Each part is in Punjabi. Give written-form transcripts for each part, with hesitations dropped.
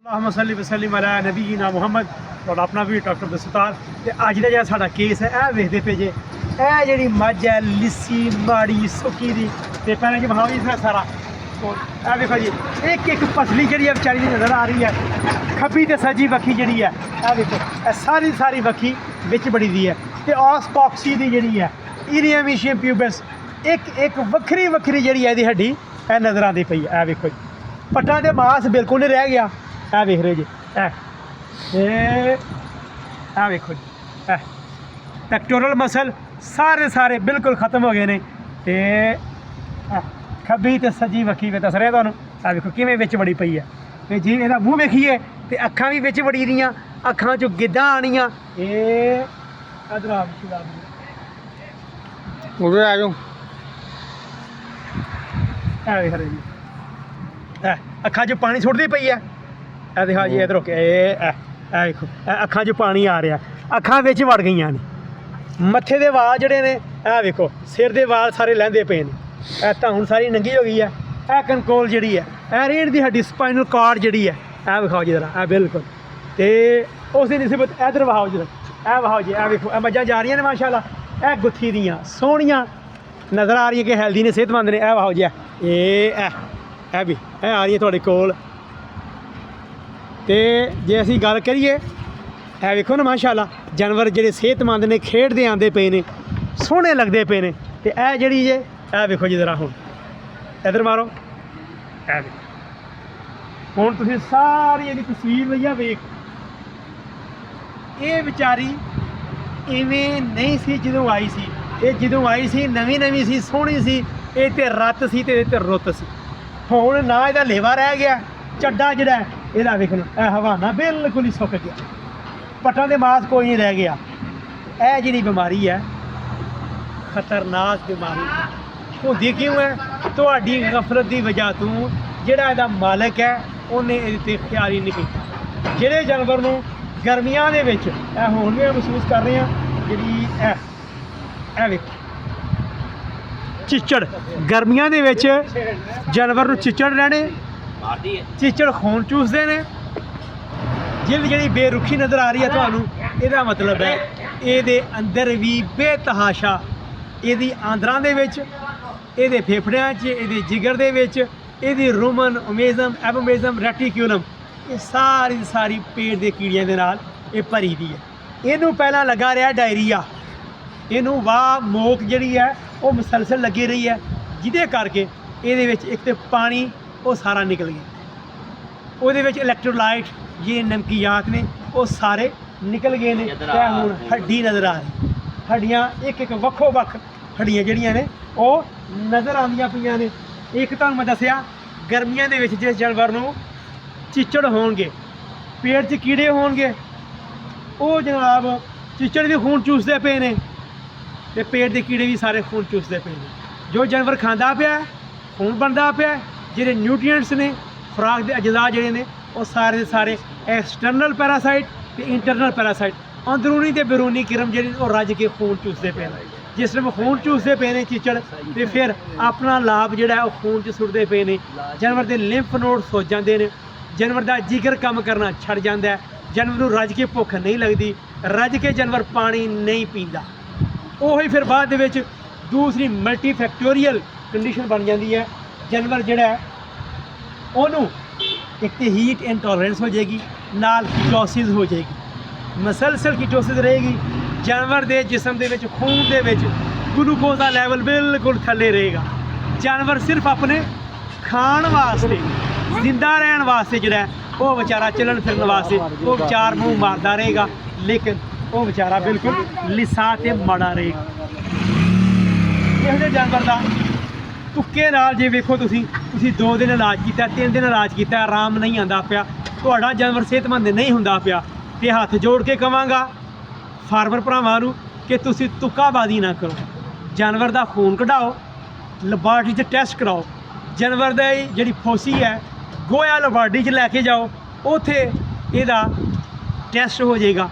वसल्लम अला नबीना मुहम्मद और अपना भी डॉक्टर दस्तदार ते अज का जो साडा केस है यह वेखते पे जे यह जी मझ है लिस्सी माड़ी सुक्की दी ते पहले जी बहाव जी सारा तो यह देखो जी एक एक पसली जी बेचारी दी नज़र आ रही है खब्बी ते सज्जी बक्खी जी है यह देखो सारी सारी बक्खी बिच बड़ी दी है ते ऑस्पॉक्सी दी जी है इरियम इशियम प्यूबस एक एक वक्री वक्री जी है हड्डी यह नज़र आती पई है। देखो जी पट्टा ते मास बिल्कुल नहीं रह गया ਇਹ ਵੇਖ ਰਹੇ ਜੀ ਇਹ ਵੇਖੋ ਜੀ ਪੈਕਟੋਰਲ ਮਸਲ ਸਾਰੇ ਬਿਲਕੁਲ ਖਤਮ ਹੋ ਗਏ ਨੇ ਤੇ ਖੱਬੀ ਤੇ ਸੱਜੀ ਵੱਖੀ ਵੇ ਦੱਸ ਰਿਹਾ ਤੁਹਾਨੂੰ ਇਹ ਵੇਖੋ ਕਿਵੇਂ ਵਿੱਚ ਵੜੀ ਪਈ ਹੈ ਤੇ ਜੀ ਇਹਦਾ ਮੂੰਹ ਵੇਖੀਏ ਤੇ ਅੱਖਾਂ ਵੀ ਵਿੱਚ ਵੜੀ ਰਹੀਆਂ ਅੱਖਾਂ 'ਚੋਂ ਗਿੱਧਾਂ ਆਣੀਆਂ ਇਹ ਅਦਰਾਬ ਉਰੇ ਆ ਜਾਓ ਇਹ ਵੇਖ ਰਹੇ ਜੀ ਅੱਖਾਂ 'ਚੋਂ ਪਾਣੀ ਸੁੱਟਦੀ ਪਈ ਹੈ ਇਹ ਦੇਖੋ ਜੀ ਇਧਰ ਕੇ ਇਹ ਵੇਖੋ ਅੱਖਾਂ 'ਚ ਪਾਣੀ ਆ ਰਿਹਾ ਅੱਖਾਂ ਵਿੱਚ ਵੜ ਗਈਆਂ ਨੇ ਮੱਥੇ ਦੇ ਵਾਲ ਜਿਹੜੇ ਨੇ ਇਹ ਵੇਖੋ ਸਿਰ ਦੇ ਵਾਲ ਸਾਰੇ ਲਹਿੰਦੇ ਪਏ ਨੇ ਇਹ ਤਾਂ ਹੁਣ ਸਾਰੀ ਨੰਗੀ ਹੋ ਗਈ ਹੈ ਇਹ ਕੰਕੋਲ ਜਿਹੜੀ ਹੈ ਇਹ ਰੀੜ੍ਹ ਦੀ ਹੱਡੀ ਸਪਾਈਨਲ ਕਾਰਡ ਜਿਹੜੀ ਹੈ ਇਹ ਵਿਖਾਓ ਜੀ ਜ਼ਰਾ ਇਹ ਬਿਲਕੁਲ ਤੇ ਉਸ ਦੀ ਨਿਸਬਤ ਇਧਰ ਵਿਖਾਓ ਜੀ ਇਹ ਵਿਖਾਓ ਜੀ ਇਹ ਵੇਖੋ ਇਹ ਮੱਝਾਂ ਜਾ ਰਹੀਆਂ ਨੇ ਮਾਸ਼ਾਅੱਲਾ ਇਹ ਗੁੱਥੀ ਦੀਆਂ ਸੋਹਣੀਆਂ ਨਜ਼ਰ ਆ ਰਹੀਆਂ ਕਿ ਹੈਲਦੀ ਨੇ ਸਿਹਤਮੰਦ ਨੇ ਇਹ ਵਿਖਾਓ ਜੀ ਇਹ ਵੀ ਇਹ ਆ ਰਹੀ ਹੈ ਤੁਹਾਡੇ ਕੋਲ ਤੇ ਜੇ ਅਸੀਂ ਗੱਲ ਕਰੀਏ ਇਹ ਵੇਖੋ ਨਾ ਮਾਸ਼ਾਅੱਲਾ ਜਾਨਵਰ ਜਿਹੜੇ ਸਿਹਤਮੰਦ ਨੇ ਖੇਡਦੇ ਆਉਂਦੇ ਪਏ ਨੇ ਸੋਹਣੇ ਲੱਗਦੇ ਪਏ ਨੇ ਤੇ ਇਹ ਜਿਹੜੀ ਜੇ ਇਹ ਵੇਖੋ ਜੀ ਜ਼ਰਾ ਹੁਣ ਇੱਧਰ ਮਾਰੋ ਇਹ ਵੇਖੋ ਹੁਣ ਤੁਸੀਂ ਸਾਰੀ ਇਹਦੀ ਤਸਵੀਰ ਲਈਆ ਵੇਖ ਇਹ ਵਿਚਾਰੀ ਇਵੇਂ ਨਹੀਂ ਸੀ ਜਦੋਂ ਆਈ ਸੀ ਇਹ ਜਦੋਂ ਆਈ ਸੀ ਨਵੀਂ ਸੀ ਸੋਹਣੀ ਸੀ ਇਹ ਤੇ ਰੱਤ ਸੀ ਤੇ ਇਹ ਤੇ ਰੁੱਤ ਸੀ ਹੁਣ ਨਾ ਇਹਦਾ ਲੇਵਾ ਰਹਿ ਗਿਆ ਚੱਡਾ ਜਿਹੜਾ ਇਹਦਾ ਵੇਖਣਾ ਇਹ ਹਵਾਨਾ ਬਿਲਕੁਲ ਹੀ ਸੁੱਕ ਗਿਆ ਪੱਟਾਂ ਦੇ ਮਾਸ ਕੋਈ ਨਹੀਂ ਰਹਿ ਗਿਆ ਇਹ ਜਿਹੜੀ ਬਿਮਾਰੀ ਹੈ ਖਤਰਨਾਕ ਬਿਮਾਰੀ ਹੁੰਦੀ ਕਿਉਂ ਹੈ ਤੁਹਾਡੀ ਗਫਲਤ ਦੀ ਵਜ੍ਹਾ ਤੋਂ ਜਿਹੜਾ ਇਹਦਾ ਮਾਲਕ ਹੈ ਉਹਨੇ ਇਹਦੇ 'ਤੇ ਖਿਆਲ ਹੀ ਨਹੀਂ ਕੀਤਾ ਜਿਹੜੇ ਜਾਨਵਰ ਨੂੰ ਗਰਮੀਆਂ ਦੇ ਵਿੱਚ ਇਹ ਹੁਣ ਵੀ ਮਹਿਸੂਸ ਕਰ ਰਹੇ ਹਾਂ ਜਿਹੜੀ ਇਹ ਵੇਖੋ ਚਿੱਚੜ ਗਰਮੀਆਂ ਦੇ ਵਿੱਚ ਜਾਨਵਰ ਨੂੰ ਚਿੱਚੜ ਰਹਿਣੇ ਚਿੱਚੜ ਖੂਨ ਚੂਸਦੇ ਨੇ ਜਿਲਦ ਜਿਹੜੀ ਬੇਰੁਖੀ ਨਜ਼ਰ ਆ ਰਹੀ ਹੈ ਤੁਹਾਨੂੰ ਇਹਦਾ ਮਤਲਬ ਹੈ ਇਹਦੇ ਅੰਦਰ ਵੀ ਬੇਤਹਾਸ਼ਾ ਇਹਦੀ ਆਂਦਰਾਂ ਦੇ ਵਿੱਚ ਇਹਦੇ ਫੇਫੜਿਆਂ 'ਚ ਇਹਦੇ ਜਿਗਰ ਦੇ ਵਿੱਚ ਇਹਦੀ ਰੂਮਨ ਓਮੇਜ਼ਮ ਐਬੋਮੇਜ਼ਮ ਰੈਟੀਕਿਊਲਮ ਇਹ ਸਾਰੀ ਪੇਟ ਦੇ ਕੀੜਿਆਂ ਦੇ ਨਾਲ ਇਹ ਭਰੀ ਦੀ ਹੈ ਇਹਨੂੰ ਪਹਿਲਾਂ ਲੱਗਾ ਰਿਹਾ ਡਾਇਰੀਆ ਇਹਨੂੰ ਵਾਹ ਮੋਕ ਜਿਹੜੀ ਹੈ ਉਹ ਮੁਸਲਸਲ ਲੱਗੀ ਰਹੀ ਹੈ ਜਿਹਦੇ ਕਰਕੇ ਇਹਦੇ ਵਿੱਚ ਇੱਕ ਤਾਂ ਪਾਣੀ ਉਹ ਸਾਰਾ ਨਿਕਲ ਗਿਆ ਉਹਦੇ ਵਿੱਚ ਇਲੈਕਟ੍ਰੋਲਾਈਟ ਜੇ ਨਮਕੀਆਤ ਨੇ ਉਹ ਸਾਰੇ ਨਿਕਲ ਗਏ ਨੇ ਤੇ ਹੁਣ ਹੱਡੀ ਨਜ਼ਰ ਆ ਰਹੀ ਹੱਡੀਆਂ ਇੱਕ ਇੱਕ ਵੱਖੋ ਵੱਖ ਹੱਡੀਆਂ ਜਿਹੜੀਆਂ ਨੇ ਉਹ ਨਜ਼ਰ ਆਉਂਦੀਆਂ ਪਈਆਂ ਨੇ ਇੱਕ ਤੁਹਾਨੂੰ ਮੈਂ ਦੱਸਿਆ ਗਰਮੀਆਂ ਦੇ ਵਿੱਚ ਜਿਸ ਜਾਨਵਰ ਨੂੰ ਚਿੱਚੜ ਹੋਣਗੇ ਪੇਟ 'ਚ ਕੀੜੇ ਹੋਣਗੇ ਉਹ ਜਨਾਬ ਚਿੱਚੜ ਵੀ ਖੂਨ ਚੂਸਦੇ ਪਏ ਨੇ ਤੇ ਪੇਟ ਦੇ ਕੀੜੇ ਵੀ ਸਾਰੇ ਖੂਨ ਚੂਸਦੇ ਪਏ ਨੇ ਜੋ ਜਾਨਵਰ ਖਾਂਦਾ ਪਿਆ ਖੂਨ ਬਣਦਾ ਪਿਆ ਜਿਹੜੇ ਨਿਊਟ੍ਰੀਐਂਟਸ ਨੇ ਖੁਰਾਕ ਦੇ ਅਜਜ਼ਾ ਜਿਹੜੇ ਨੇ ਉਹ ਸਾਰੇ ਦੇ ਸਾਰੇ ਐਕਸਟਰਨਲ ਪੈਰਾਸਾਈਟ ਤੇ ਇੰਟਰਨਲ ਪੈਰਾਸਾਈਟ ਅੰਦਰੂਨੀ ਤੇ ਬਰੂਨੀ ਕਿਰਮ ਜਿਹੜੇ ਉਹ ਰੱਜ ਕੇ ਖੂਨ ਚੂਸਦੇ ਪਏ ਨੇ ਜਿਸ ਟਾਈਮ ਖੂਨ ਚੂਸਦੇ ਪਏ ਨੇ ਚਿੱਚੜ ਤੇ ਫਿਰ ਆਪਣਾ ਲਾਭ ਜਿਹੜਾ ਉਹ ਖੂਨ 'ਚ ਸੁੱਟਦੇ ਪਏ ਨੇ ਜਾਨਵਰ ਦੇ ਲਿੰਫ ਨੋਡ ਸੁੱਜ ਜਾਂਦੇ ਨੇ ਜਾਨਵਰ ਦਾ ਜਿਗਰ ਕੰਮ ਕਰਨਾ ਛੱਡ ਜਾਂਦਾ ਜਾਨਵਰ ਨੂੰ ਰੱਜ ਕੇ ਭੁੱਖ ਨਹੀਂ ਲੱਗਦੀ ਰੱਜ ਕੇ ਜਾਨਵਰ ਪਾਣੀ ਨਹੀਂ ਪੀਂਦਾ ਉਹੀ ਫਿਰ ਬਾਅਦ ਦੇ ਵਿੱਚ ਦੂਸਰੀ ਮਲਟੀ ਫੈਕਟੋਰੀਅਲ ਕੰਡੀਸ਼ਨ ਬਣ ਜਾਂਦੀ ਹੈ ਜਾਨਵਰ ਜਿਹੜਾ ਉਹਨੂੰ ਇੱਕ ਤਾਂ ਹੀਟ ਇੰਟੋਲਰੈਂਸ ਹੋ ਜਾਏਗੀ ਨਾਲ ਕੀਟੋਸਿਸ ਹੋ ਜਾਏਗੀ ਮਸਲਸਲ ਕੀਟੋਸਿਸ ਰਹੇਗੀ ਜਾਨਵਰ ਦੇ ਜਿਸਮ ਦੇ ਵਿੱਚ ਖੂਨ ਦੇ ਵਿੱਚ ਗਲੂਕੋਜ਼ ਦਾ ਲੈਵਲ ਬਿਲਕੁਲ ਥੱਲੇ ਰਹੇਗਾ ਜਾਨਵਰ ਸਿਰਫ ਆਪਣੇ ਖਾਣ ਵਾਸਤੇ ਜ਼ਿੰਦਾ ਰਹਿਣ ਵਾਸਤੇ ਜਿਹੜਾ ਉਹ ਵਿਚਾਰਾ ਚੱਲਣ ਫਿਰਨ ਵਾਸਤੇ ਉਹ ਵਿਚਾਰ ਮੂੰਹ ਮਾਰਦਾ ਰਹੇਗਾ ਲੇਕਿਨ ਉਹ ਵਿਚਾਰਾ ਬਿਲਕੁਲ ਲਿਸਾ ਤੇ ਮਾੜਾ ਰਹੇਗਾ ਇਹੋ ਜਿਹੇ ਜਾਨਵਰ ਦਾ ਤੁੱਕੇ ਨਾਲ ਜੇ ਵੇਖੋ ਤੁਸੀਂ 2 ਦਿਨ ਇਲਾਜ ਕੀਤਾ 3 ਦਿਨ ਇਲਾਜ ਕੀਤਾ ਆਰਾਮ ਨਹੀਂ ਆਉਂਦਾ ਪਿਆ ਤੁਹਾਡਾ ਜਾਨਵਰ ਸਿਹਤਮੰਦ ਨਹੀਂ ਹੁੰਦਾ ਪਿਆ ਤੇ ਹੱਥ ਜੋੜ ਕੇ ਕਹਾਂਗਾ ਫਾਰਮਰ ਭਰਾਵਾਂ ਨੂੰ ਕਿ ਤੁਸੀਂ ਤੁੱਕਾਬਾਜ਼ੀ ਨਾ ਕਰੋ ਜਾਨਵਰ ਦਾ ਖੂਨ ਕਢਾਓ ਲੈਬਾਰਟਰੀ 'ਚ ਟੈਸਟ ਕਰਾਓ ਜਾਨਵਰ ਦੀ ਜਿਹੜੀ ਫੋਸੀ ਹੈ ਗੋਇਆ ਲੈਬਾਰਟਰੀ 'ਚ ਲੈ ਕੇ ਜਾਓ ਉੱਥੇ ਇਹਦਾ ਟੈਸਟ ਹੋ ਜਾਏਗਾ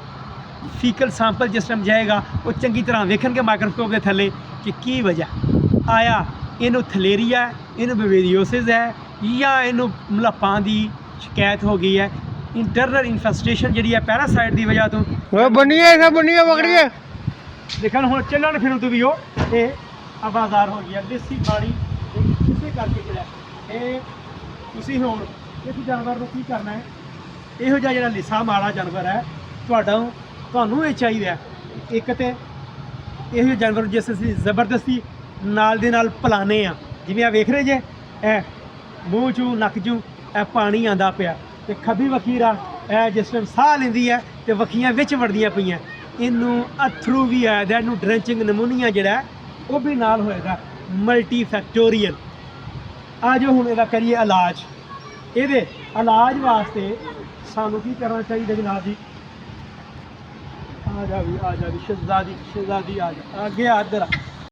ਫੀਕਲ ਸੈਂਪਲ ਜਿਸ ਟਾਈਮ ਜਾਏਗਾ ਉਹ ਚੰਗੀ ਤਰ੍ਹਾਂ ਵੇਖਣਗੇ ਮਾਈਕਰੋਸਕੋਪ ਦੇ ਥੱਲੇ ਕਿ ਕੀ ਵਜ੍ਹਾ ਆਇਆ ਇਹਨੂੰ ਥਲੇਰੀਆ ਇਹਨੂੰ ਬਵੇਰੀਓਸਿਸ ਹੈ ਜਾਂ ਇਹਨੂੰ ਮਲੱਪਾਂ ਦੀ ਸ਼ਿਕਾਇਤ ਹੋ ਗਈ ਹੈ ਇੰਟਰਨਲ ਇਨਫੈਸਟੇਸ਼ਨ ਜਿਹੜੀ ਹੈ ਪੈਰਾਸਾਈਟ ਦੀ ਵਜ੍ਹਾ ਤੋਂ ਓਏ ਬੰਨੀਏ ਸਭ ਬੰਨੀਏ ਪਕੜੀਏ ਦੇਖਣ ਹੁਣ ਚੱਲਣ ਫਿਰਨ ਤੋਂ ਵੀ ਉਹ ਇਹ ਆਵਾਜ਼ਾਰ ਹੋ ਗਈ ਹੈ ਦੇਸੀ ਪਾਣੀ ਇਸੇ ਕਰਕੇ ਜਿਹੜਾ ਇਹ ਤੁਸੀਂ ਹੁਣ ਇਸ ਜਾਨਵਰ ਨੂੰ ਕੀ ਕਰਨਾ ਹੈ ਇਹੋ ਜਿਹਾ ਜਿਹੜਾ ਲਿਸਾ ਮਾੜਾ ਜਾਨਵਰ ਹੈ ਤੁਹਾਨੂੰ ਇਹ ਚਾਹੀਦਾ ਹੈ ਇੱਕ ਤੇ ਇਹੋ ਜਿਹੇ ਜਾਨਵਰ ਜਿਸ ਅਸੀਂ ਜ਼ਬਰਦਸਤੀ ਨਾਲ ਦੇ ਨਾਲ ਪਲਾਨੇ ਆ ਜਿਵੇਂ ਆ ਵੇਖ ਰਹੇ ਜੇ ਇਹ ਮੂੰਹ ਚੋਂ ਨੱਕ ਚੋਂ ਇਹ ਪਾਣੀ ਆਂਦਾ ਪਿਆ ਤੇ ਖੱਬੀ ਵਖੀਰਾ ਇਹ ਜਿਸ ਟਾਈਮ ਸਾਹ ਲੈਂਦੀ ਹੈ ਤੇ ਵਖੀਆਂ ਵਿੱਚ ਵੜਦੀਆਂ ਪਈਆਂ ਇਹਨੂੰ ਅਥਰੂ ਵੀ ਆ ਇਹਨੂੰ ਡਰੈਂਚਿੰਗ ਨਮੂਨੀਆ ਜਿਹੜਾ ਉਹ ਵੀ ਨਾਲ ਹੋਏਗਾ ਮਲਟੀ ਫੈਕਟੋਰੀਅਲ ਆ ਜੋ ਹੁਣ ਇਹਦਾ ਕਰੀਏ ਇਲਾਜ ਇਹਦੇ ਇਲਾਜ ਵਾਸਤੇ ਸਾਨੂੰ ਕੀ ਕਰਨਾ ਚਾਹੀਦਾ ਜਨਾਬ ਜੀ ਆ ਜਾ ਵੀ ਸ਼ਹਿਜ਼ਾਦੀ ਆ ਜਾ ਅੱਗੇ ਆ ਇੱਧਰ ਆ